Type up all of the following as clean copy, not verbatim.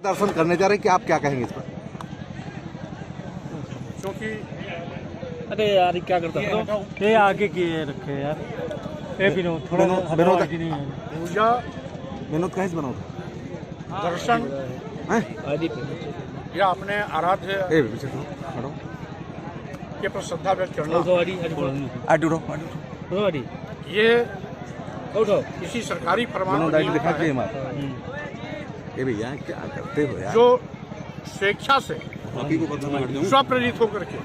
दर्शन करने जा रहे हैं, कि आप क्या कहेंगे इस पर? क्योंकि अरे यार क्या करता है ये आगे किए रखे यार, ये विनोद थोड़ा विनोद नहीं है। पूजा विनोद कहीं से बनाओ दर्शन हैं? आदि पे या अपने आराध्य ए पीछे तो हटो, के पर श्रद्धा व्यक्त करना, आदि ये उठो किसी सरकारी फरमान विनोद पर आईडी नहीं दिखा होता के है, मार। ए भैया क्या करते हो यार? जो स्वेच्छा से बाकी को पता ना हट जाऊं। स्वप्रेरित होकर के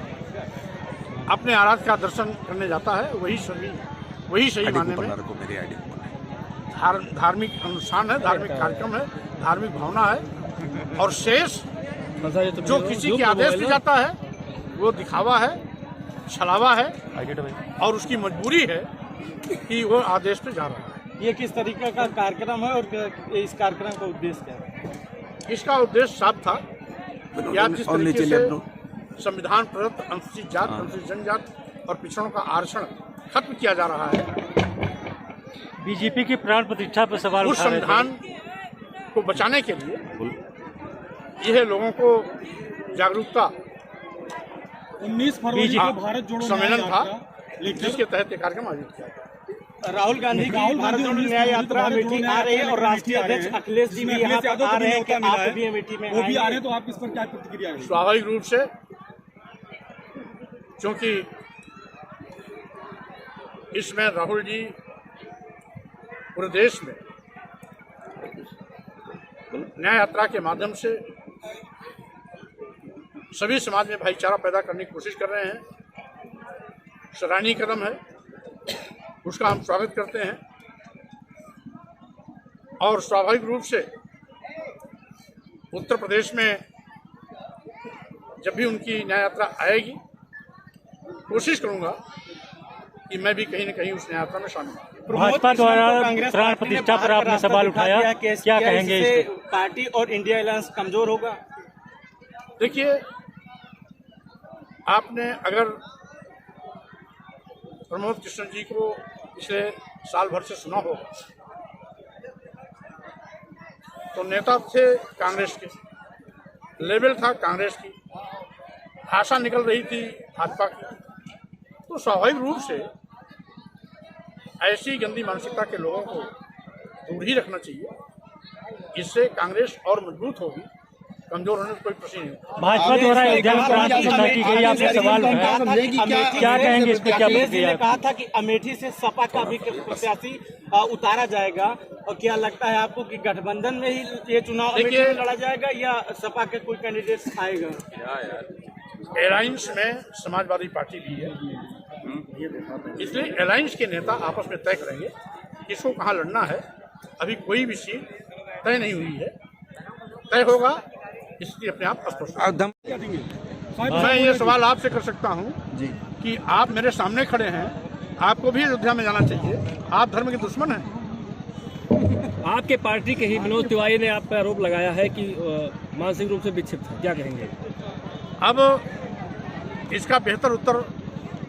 अपने आराध्य का दर्शन करने जाता है, वही सही आईडी मायने को में पकड़ रखो, मेरी आईडी को। धार्मिक अनुष्ठान है, धार्मिक कार्यक्रम है, धार्मिक भावना है। और शेष जो किसी के आदेश से जाता है वो दिखावा है, छलावा है, और उसकी मजबूरी है कि वो आदेश पे जा रहा है। ये किस तरीके का कार्यक्रम है और इस कार्यक्रम का उद्देश्य क्या है? इसका उद्देश्य साफ था कि आज जिस तरीके से संविधान प्रदत्त अनुसूचित जात, अनुसूचित जनजाति और पिछड़ों का आरक्षण खत्म किया जा रहा है, बीजेपी की प्राण प्रतिष्ठा पर सवाल उस उठा रहे थे। संविधान को बचाने के लिए यह लोगों को जागरूकता 19 फरवरी को भारत जोड़ो सम्मेलन न्याय था, यात्रा, जिसके तहत ये कार्यक्रम आयोजित किया गया। राहुल गांधी की भारत जोड़ो न्याय यात्रा अमेठी आ रही है और राष्ट्रीय अध्यक्ष अखिलेश जी भी यहाँ पर आ रहे हैं कि आप भी अमेठी में वो भी आ रहे हैं, तो आप इस पर क्या प्रतिक्रिया है? स्वाभाविक रूप से, क्योंकि इसमें राहुल जी पूरे देश में न्याय यात्रा के माध्यम से सभी समाज में भाईचारा पैदा करने की कोशिश कर रहे हैं। सराहनीय कदम है, उसका हम स्वागत करते हैं। और स्वाभाविक रूप से उत्तर प्रदेश में जब भी उनकी न्याय यात्रा आएगी, कोशिश करूंगा कि मैं भी कहीं न कहीं उस न्याय यात्रा में शामिल हूं। भाजपा द्वारा प्राण प्रतिष्ठा पर आपने सवाल उठाया, क्या कहेंगे? इससे पार्टी और इंडिया अलायंस कमजोर होगा? देखिए, आपने अगर प्रमोद कृष्ण जी को पिछले साल भर से सुना होगा, तो नेता थे कांग्रेस के, लेवल था कांग्रेस की, भाषा निकल रही थी भाजपा की, तो स्वाभाविक रूप से ऐसी गंदी मानसिकता के लोगों को दूर ही रखना चाहिए। इससे कांग्रेस और मजबूत होगी, कमजोर होने का कोई प्रश्न नहीं। भाजपा द्वारा अयोध्या में प्राण प्रतिष्ठा की गई, आपने सवाल उठाया, क्या कहेंगे इस पर? क्या अखिलेश जी ने कहा था कि अमेठी से सपा का भी प्रत्याशी उतारा जाएगा, और क्या लगता है आपको कि गठबंधन में ही ये चुनाव अमेठी में लड़ा जाएगा या सपा के कोई कैंडिडेट आएगा? अलायंस में समाजवादी पार्टी भी है, इसलिए अलायंस के नेता आपस में तय करेंगे किसको कहाँ लड़ना है। अभी कोई भी सीट तय नहीं हुई है, तय होगा इसलिए अपने आप स्पष्ट। मैं ये सवाल आपसे कर सकता हूँ जी कि आप मेरे सामने खड़े हैं, आपको भी अयोध्या में जाना चाहिए, आप धर्म के दुश्मन हैं। आपके पार्टी के ही मनोज तिवारी ने आप पर आरोप लगाया है कि मानसिक रूप से विक्षिप्त है, क्या कहेंगे? अब इसका बेहतर उत्तर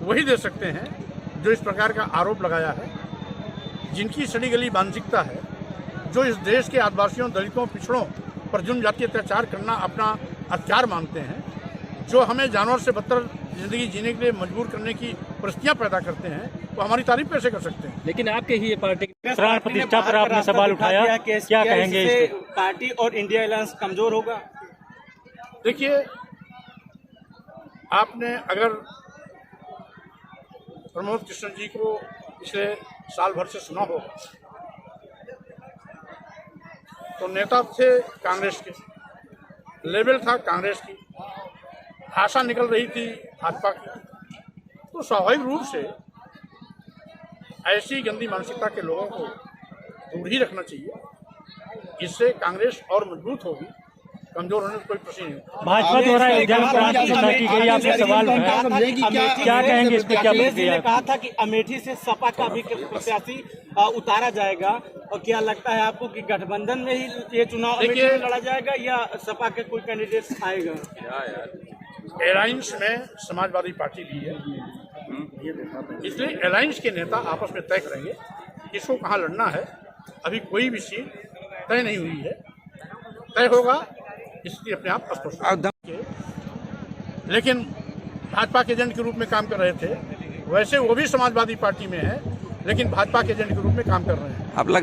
वही दे सकते हैं जो इस प्रकार का आरोप लगाया है, जिनकी सड़ी गली मानसिकता है, जो इस देश के आदिवासियों, दलितों, पिछड़ों पर जुर्म जातीय अत्याचार करना अपना अधिकार मानते हैं, जो हमें जानवर से बदतर जिंदगी जीने के लिए मजबूर करने की परिस्थितियां पैदा करते हैं, तो हमारी तारीफ कैसे कर सकते हैं? लेकिन आपके ही ये पार्टी प्राण प्रतिष्ठा पर आपने सवाल उठाया, क्या कहेंगे? इससे पार्टी और इंडिया अलायंस कमजोर होगा? देखिए, आपने अगर प्रमोद कृष्ण जी को पिछले साल भर से सुना होगा, तो नेता थे कांग्रेस के, लेवल था कांग्रेस की, भाषा निकल रही थी भाजपा की, तो स्वाभाविक रूप से ऐसी गंदी मानसिकता के लोगों को दूर ही रखना चाहिए। इससे कांग्रेस और मजबूत होगी, कमजोर होने का कोई प्रश्न नहीं। भाजपा द्वारा अयोध्या में प्राण प्रतिष्ठा की गई, आपने सवाल उठाया, क्या कहेंगे इस पर? क्या अखिलेश जी ने कहा था कि अमेठी से सपा का भी प्रत्याशी उतारा जाएगा, और क्या लगता है आपको कि गठबंधन में ही ये चुनाव अमेठी में लड़ा जाएगा या सपा के कोई कैंडिडेट आएगा? अलायंस में समाजवादी पार्टी भी है, इसलिए अलायंस के नेता आपस में तय करेंगे किसको कहाँ लड़ना है। अभी कोई भी सीट तय नहीं हुई है, तय होगा स्थिति अपने आप स्पष्ट आप दम- लेकिन भाजपा के एजेंट के रूप में काम कर रहे थे, वैसे वो भी समाजवादी पार्टी में है, लेकिन भाजपा के एजेंट के रूप में काम कर रहे हैं। आप लगा